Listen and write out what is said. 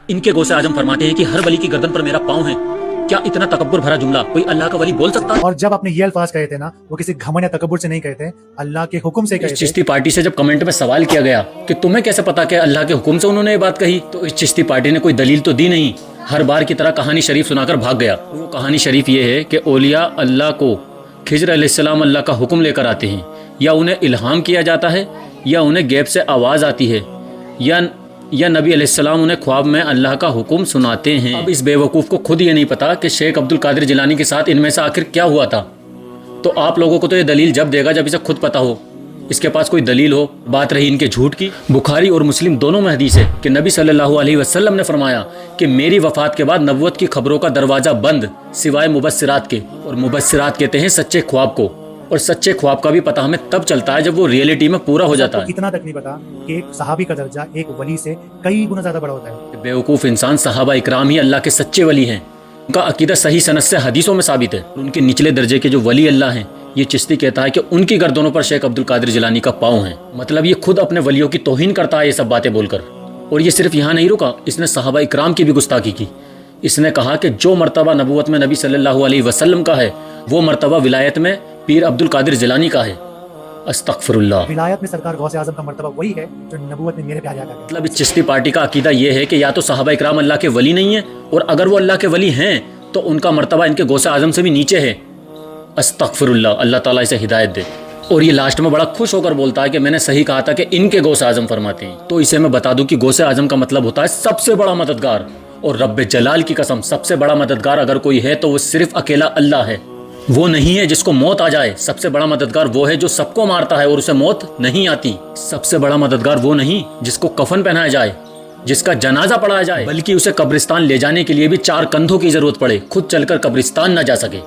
ان کے غوث اعظم فرماتے ہیں کہ ہر ولی کی گردن پر میرا پاؤں ہے. کیا اتنا تکبر بھرا جملہ کوئی اللہ کا ولی بول سکتا ہے؟ اور جب آپ نے یہ الفاظ کہے تھے نا، وہ کسی گھمنڈ یا تکبر سے نہیں کہے تھے، اللہ کے حکم سے کہے تھے. چشتی پارٹی سے جب کمنٹ میں سوال کیا گیا کہ تمہیں کیسے پتا کہ اللہ کے حکم سے انہوں نے یہ بات کہی، تو اس چشتی پارٹی نے کوئی دلیل تو دی نہیں، ہر بار کی طرح کہانی شریف سنا کر بھاگ گیا. وہ کہانی شریف یہ ہے کہ اولیاء اللہ کو خضر علیہ السلام اللہ کا حکم لے کر آتے ہیں، یا انہیں الہام کیا جاتا ہے، یا انہیں غیب سے آواز آتی ہے، یا نبی علیہ السلام انہیں خواب میں اللہ کا حکم سناتے ہیں. اب اس بے وقوف کو خود یہ نہیں پتا کہ شیخ عبد القادر جیلانی کے ساتھ ان میں سے آخر کیا ہوا تھا. تو آپ لوگوں کو تو یہ دلیل جب دے گا جب اسے خود پتا ہو، اس کے پاس کوئی دلیل ہو. بات رہی ان کے جھوٹ کی، بخاری اور مسلم دونوں میں حدیث ہے کہ نبی صلی اللہ علیہ وسلم نے فرمایا کہ میری وفات کے بعد نبوت کی خبروں کا دروازہ بند سوائے مبصرات کے. اور مبصرات کہتے ہیں سچے خواب کو، اور سچے خواب کا بھی پتہ ہمیں تب چلتا ہے جب وہ ریئلٹی میں پورا ہو جاتا ہے. اتنا تک نہیں پتا کہ ایک صحابی کا درجہ ایک ولی سے کئی گنا زیادہ بڑا ہوتا ہے. بیوقوف انسان صحابہ اکرام ہی اللہ کے سچے ولی ہیں. ان کا عقیدہ صحیح سند سے حدیثوں میں ثابت ہے. ان کے نچلے درجے کے جو ولی اللہ ہیں، یہ چشتی کہتا ہے کہ ان کی گردنوں پر شیخ عبد القادر جیلانی کا پاؤں ہے. مطلب یہ خود اپنے ولیوں کی توہین کرتا ہے یہ سب باتیں بول کر. اور یہ صرف یہاں نہیں رکا، اس نے صحابہ اکرام کی بھی گستاخی کی. اس نے کہا کہ جو مرتبہ نبوت میں نبی صلی اللہ علیہ وسلم کا ہے، وہ مرتبہ ولایت میں پیر عبد القادر جیلانی کا ہے. استغفر اللہ. ولایت میں سرکار غوث اعظم کا مرتبہ وہی ہے جو نبوت میں میرے پیارے آقا کا ہے. مطلب اس چشتی پارٹی کا عقیدہ یہ ہے کہ یا تو صحابہ اکرام اللہ کے ولی نہیں ہیں، اور اگر وہ اللہ کے ولی ہیں تو ان کا مرتبہ ان کے غوث اعظم سے بھی نیچے ہے. استغفر اللہ. اللہ تعالیٰ اسے ہدایت دے. اور یہ لاسٹ میں بڑا خوش ہو کر بولتا ہے کہ میں نے صحیح کہا تھا کہ ان کے غوث اعظم فرماتے ہیں. تو اسے میں بتا دوں کہ غوث اعظم کا مطلب ہوتا ہے سب سے بڑا مددگار. اور رب جلال کی قسم، سب سے بڑا مددگار اگر کوئی ہے تو وہ صرف اکیلا اللہ ہے. وہ نہیں ہے جس کو موت آ جائے. سب سے بڑا مددگار وہ ہے جو سب کو مارتا ہے اور اسے موت نہیں آتی. سب سے بڑا مددگار وہ نہیں جس کو کفن پہنایا جائے، جس کا جنازہ پڑھایا جائے، بلکہ اسے قبرستان لے جانے کے لیے بھی 4 کندھوں کی ضرورت پڑے، خود چل کر قبرستان نہ جا سکے.